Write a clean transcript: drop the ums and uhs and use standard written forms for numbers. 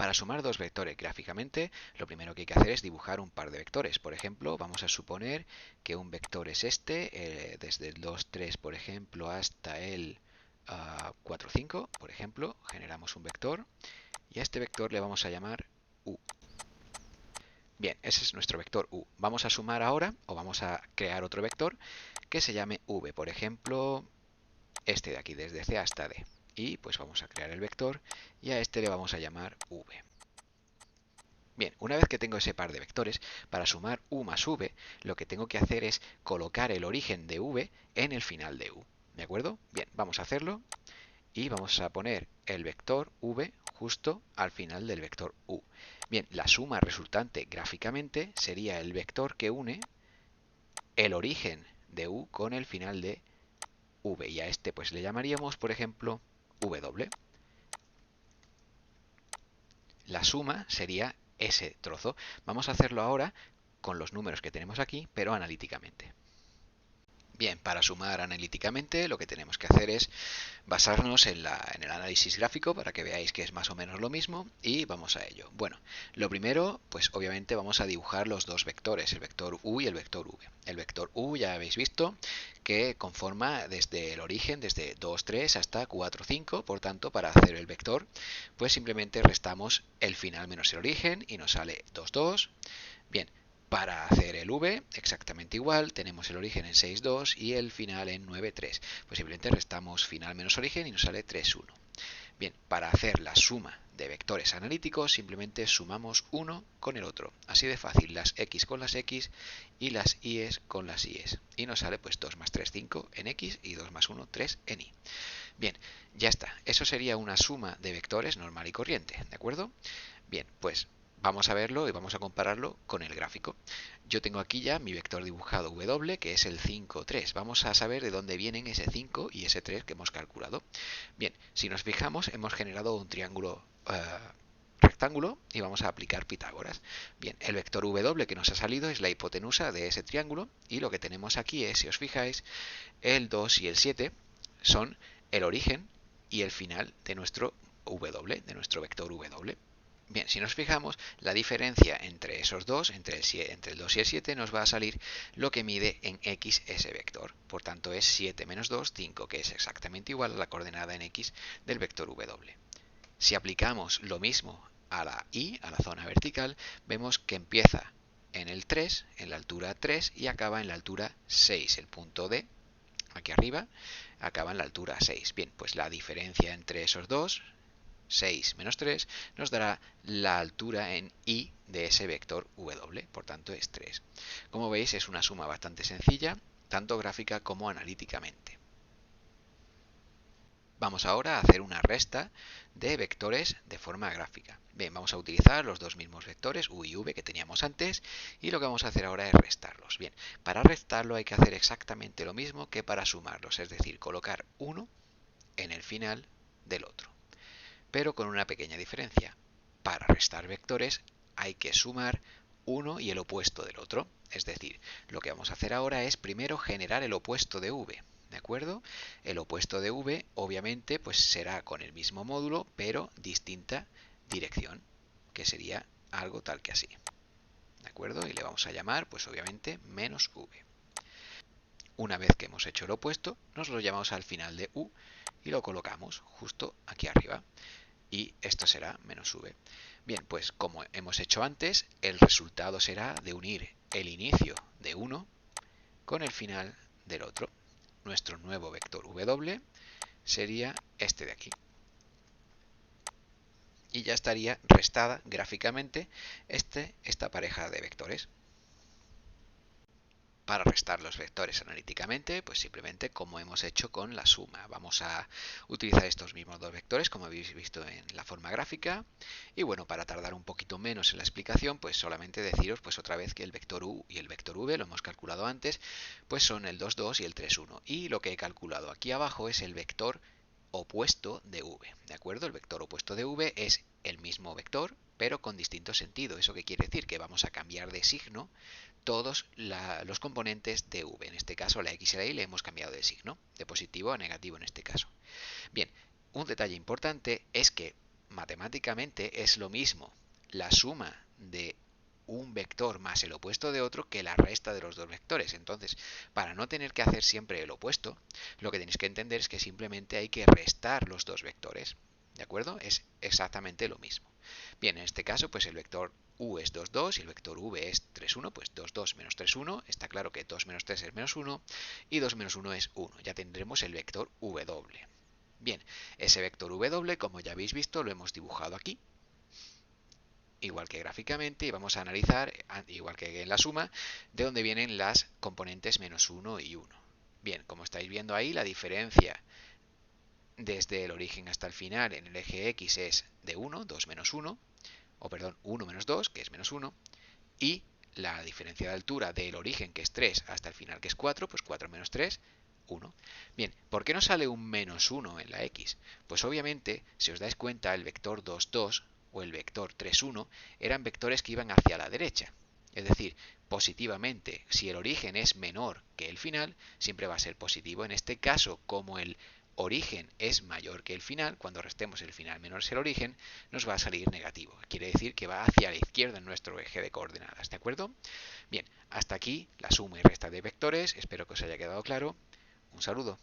Para sumar dos vectores gráficamente, lo primero que hay que hacer es dibujar un par de vectores. Por ejemplo, vamos a suponer que un vector es este, desde el 2, 3, por ejemplo, hasta el 4, 5, por ejemplo, generamos un vector y a este vector le vamos a llamar u. Bien, ese es nuestro vector u. Vamos a sumar ahora, o vamos a crear otro vector que se llame v. Por ejemplo, este de aquí, desde C hasta D. Y pues vamos a crear el vector y a este le vamos a llamar v. Bien, una vez que tengo ese par de vectores, para sumar u más v, lo que tengo que hacer es colocar el origen de v en el final de u. ¿De acuerdo? Bien, vamos a hacerlo y vamos a poner el vector v justo al final del vector u. Bien, la suma resultante gráficamente sería el vector que une el origen de u con el final de v. Y a este pues le llamaríamos, por ejemplo, w. La suma sería ese trozo. Vamos a hacerlo ahora con los números que tenemos aquí, pero analíticamente. Bien, para sumar analíticamente lo que tenemos que hacer es basarnos en el análisis gráfico para que veáis que es más o menos lo mismo y vamos a ello. Bueno, lo primero, pues obviamente vamos a dibujar los dos vectores, el vector u y el vector v. El vector u ya habéis visto que conforma desde el origen, desde 2, 3 hasta 4, 5, por tanto para hacer el vector pues simplemente restamos el final menos el origen y nos sale 2, 2. Bien, para hacer el v, exactamente igual, tenemos el origen en 6, 2 y el final en 9, 3. Pues simplemente restamos final menos origen y nos sale 3, 1. Bien, para hacer la suma de vectores analíticos, simplemente sumamos uno con el otro. Así de fácil, las x con las x y las y con las y. Y nos sale pues 2 más 3, 5 en x y 2 más 1, 3 en y. Bien, ya está. Eso sería una suma de vectores normal y corriente, ¿de acuerdo? Bien, pues vamos a verlo y vamos a compararlo con el gráfico. Yo tengo aquí ya mi vector dibujado w, que es el 5, 3. Vamos a saber de dónde vienen ese 5 y ese 3 que hemos calculado. Bien, si nos fijamos, hemos generado un triángulo rectángulo y vamos a aplicar Pitágoras. Bien, el vector w que nos ha salido es la hipotenusa de ese triángulo y lo que tenemos aquí es, si os fijáis, el 2 y el 7 son el origen y el final de nuestro w, de nuestro vector w. Bien, si nos fijamos, la diferencia entre esos dos, entre el 2 y el 7, nos va a salir lo que mide en x ese vector. Por tanto, es 7 menos 2, 5, que es exactamente igual a la coordenada en x del vector w. Si aplicamos lo mismo a la y, a la zona vertical, vemos que empieza en el 3, en la altura 3, y acaba en la altura 6. El punto D, aquí arriba, acaba en la altura 6. Bien, pues la diferencia entre esos dos, 6 menos 3, nos dará la altura en y de ese vector w, por tanto es 3. Como veis, es una suma bastante sencilla, tanto gráfica como analíticamente. Vamos ahora a hacer una resta de vectores de forma gráfica. Bien, vamos a utilizar los dos mismos vectores, u y v, que teníamos antes, y lo que vamos a hacer ahora es restarlos. Bien, para restarlo hay que hacer exactamente lo mismo que para sumarlos, es decir, colocar uno en el final del otro, pero con una pequeña diferencia. Para restar vectores hay que sumar uno y el opuesto del otro. Es decir, lo que vamos a hacer ahora es primero generar el opuesto de v. ¿De acuerdo? El opuesto de v obviamente pues será con el mismo módulo pero distinta dirección, que sería algo tal que así. ¿De acuerdo? Y le vamos a llamar pues obviamente menos v. Una vez que hemos hecho el opuesto, nos lo llamamos al final de u y lo colocamos justo aquí arriba. Y esto será menos v. Bien, pues como hemos hecho antes, el resultado será de unir el inicio de uno con el final del otro. Nuestro nuevo vector w sería este de aquí. Y ya estaría restada gráficamente esta pareja de vectores. Para restar los vectores analíticamente, pues simplemente como hemos hecho con la suma. Vamos a utilizar estos mismos dos vectores como habéis visto en la forma gráfica. Y bueno, para tardar un poquito menos en la explicación, pues solamente deciros pues otra vez que el vector u y el vector v, lo hemos calculado antes, pues son el 2, 2 y el 3, 1. Y lo que he calculado aquí abajo es el vector opuesto de v. ¿De acuerdo? El vector opuesto de v es el mismo vector, pero con distinto sentido. ¿Eso qué quiere decir? Que vamos a cambiar de signo todos los componentes de v. En este caso, la x y la y le hemos cambiado de signo, de positivo a negativo en este caso. Bien, un detalle importante es que matemáticamente es lo mismo la suma de un vector más el opuesto de otro que la resta de los dos vectores. Entonces, para no tener que hacer siempre el opuesto, lo que tenéis que entender es que simplemente hay que restar los dos vectores. ¿De acuerdo? Es exactamente lo mismo. Bien, en este caso, pues el vector u es 2, 2 y el vector v es 3, 1, pues 2, 2 menos 3, 1. Está claro que 2 menos 3 es menos 1 y 2 menos 1 es 1. Ya tendremos el vector w. Bien, ese vector w, como ya habéis visto, lo hemos dibujado aquí, igual que gráficamente, y vamos a analizar, igual que en la suma, de dónde vienen las componentes menos 1 y 1. Bien, como estáis viendo ahí, la diferencia desde el origen hasta el final en el eje X es de 1, 2 menos 1, o perdón, 1 menos 2, que es menos 1, y la diferencia de altura del origen, que es 3, hasta el final, que es 4, pues 4 menos 3, 1. Bien, ¿por qué no sale un menos 1 en la X? Pues obviamente, si os dais cuenta, el vector 2, 2 o el vector 3, 1 eran vectores que iban hacia la derecha. Es decir, positivamente, si el origen es menor que el final, siempre va a ser positivo. En este caso, como el origen es mayor que el final, cuando restemos el final menos el origen, nos va a salir negativo. Quiere decir que va hacia la izquierda en nuestro eje de coordenadas, ¿de acuerdo? Bien, hasta aquí la suma y resta de vectores. Espero que os haya quedado claro. Un saludo.